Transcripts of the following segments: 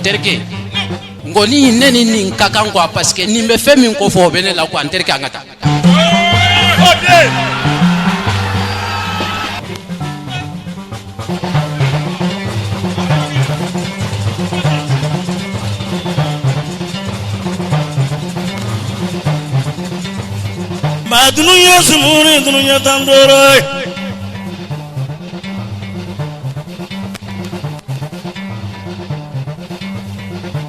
terke ngoni neni ni kakan kwa parce que ni me fait min ko fo bene la ko terke angata ma dunuya sumuni dunuya tandoro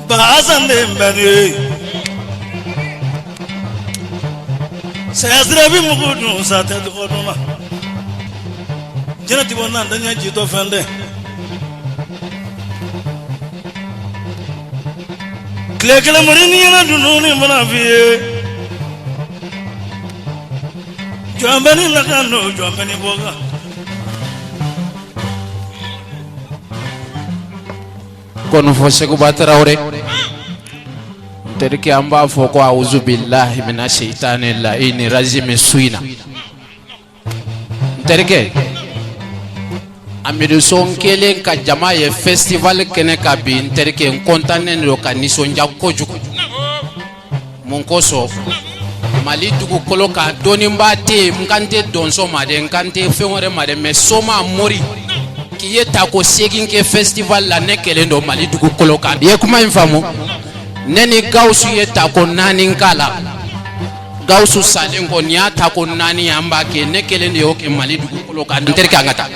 Bazan dembani sayasra bi mugudu sate dokoduma jena tibona ndanya jito fende kilékelen mori ni na dununi mana vie jombani nakano jombani boga kono fo Sékouba Traoré terke amba fo ko auzu billahi minash shaitani laini rajim suina terke Hamidou Sow kelen ka jama ye festival kene ka bi terke kontane ndo ka nisonja kojuko mon koso mali dugu kolo ka doni mbate mkante donso made nkante fenwore made me soma mori kiye tako segin ke festival la nekele ndo mali dugu kolo ka ye kuma infamu neni gausu ye tako nani nkala gausu salengo nya tako nani amba ke nekele ndo ke mali dugu kolo ka nterka ngata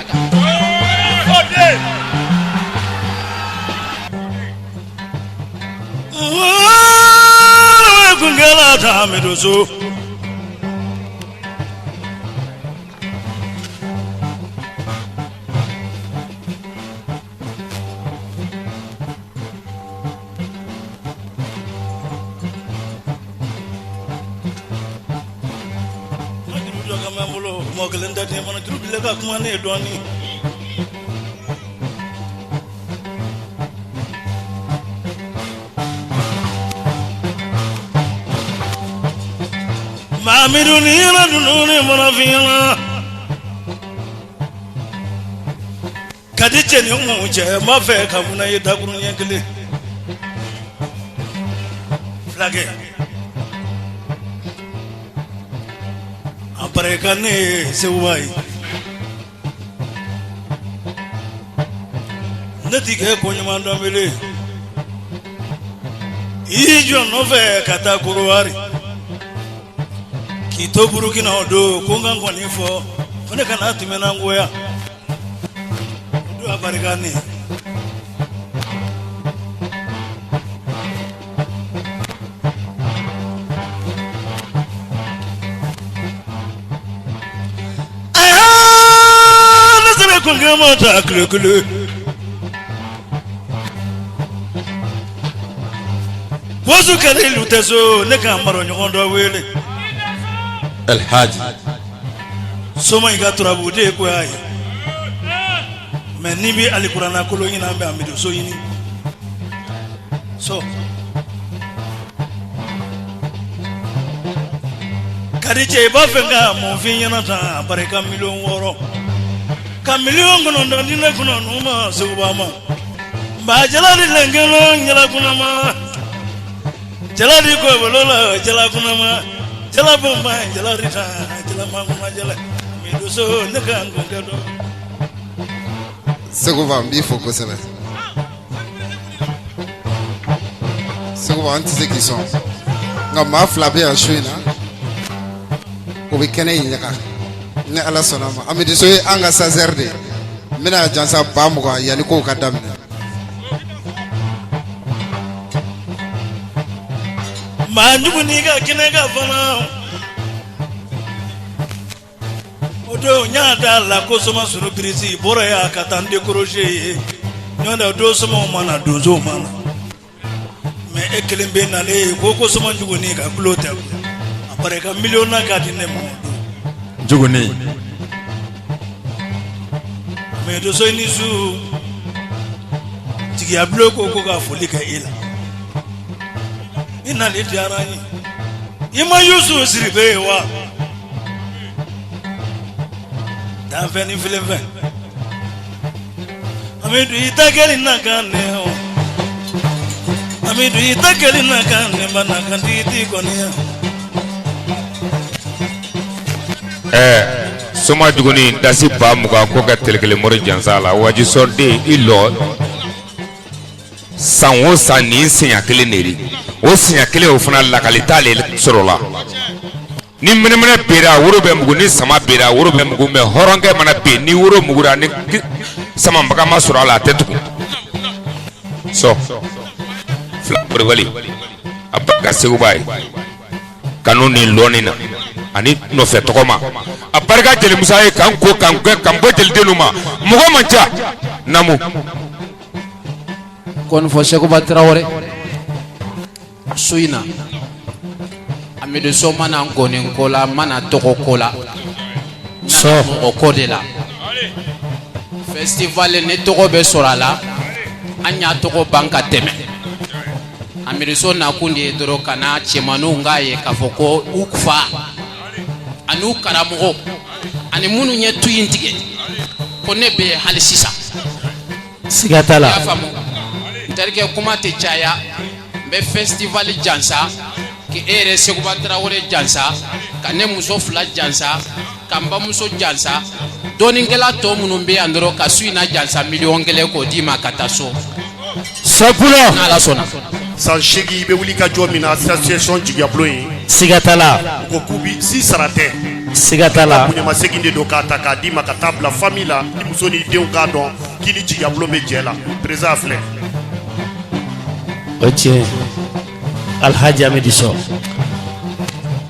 kungela ta Hamidou Sow mogelenda te mana tru bilega kuma ne doni Hamidou ni na dununi mana fiana kadiche ni umuche mafe kamuna yedaguru nyekele flage aparekane sewai netige konyamando mele ijo nove kata kuruwari kito burukina odo kunga ngwani fo fone kana timena ngoya do aparekane kungema ta kilékelen wozu kale lutezo ne ka maro nyondo wele El Haji soma iga turabude ko ay men nibi alikurana ko lo yina be Hamidou Sow yini so kadiche ba fenga mo finyana ta bareka million woro ka million gono ndina kuno numa Sekouba ma ba jaladi lengelo nyala kuna ma jaladi ko bolola jala kuna ma jala bomba jala rita jala mama jala Hamidou Sow ne kan ngado Sekouba mbi foko sebe Sekouba anti ce qui sont nga ma flabé en chouina o be kene yaka ne ala sonama Hamidou Sow anga sazerde mina jansa bamuga yani ko kadamna manjugu ni ga kinega fana odo nyada la ko soma surprise bora ya katande crochet nyanda do soma mana dozo mana me ekelembe na le ko soma njugu ni ga clote apare ka million na ga dinne mo juguni Hamidou Sow ni su tigi ablo ko ga foli ka ila ina le diarani ima yusu siribe wa dan feni filemfe Hamidou itageli na kane Hamidou ita kelina kan nembana kan titi konia. Soma duguni dasi ba muga ko ka telekele mori jansala waji sorde ilo sanwo sani sinya kele neri o sinya kele o fana lakalita le sorola ni mene bera woro be mugu ni sama bera woro be mugu me horonge mana be ni woro mugura ni sama mbaga masura la tetuku so fla wali abaka Sekouba kanuni lonina ani no fe tokoma aparga jeli musa kan ko kan bo jeli denuma mugo mancha namu kon fo Sékouba Traoré suina Hamidou Sow mana ngonen kola mana toko kola so o kodela festival ne toko be sorala anya toko banka teme Hamidou Sow na kundi doro kana chemanu ngaye kafoko ukfa anu karamugo ani munu nye tuyintige kone be hali sisa sigatala ya famu ntarike kuma te chaya be festival jansa ki ere Sékouba Traoré jansa kane muso fula jansa kamba muso jansa doningela to munu be andro kasuina jansa million gele ko dima kataso sapula na la sona san shegi be wuli ka jo mina association jigiablo yi sigatala ko kubi si sarate sigatala munya maseginde do ka ta ka di makatabla famila ni musoni deun ka don kini jigiablo me jela président flé Alhaji Hamidou Sow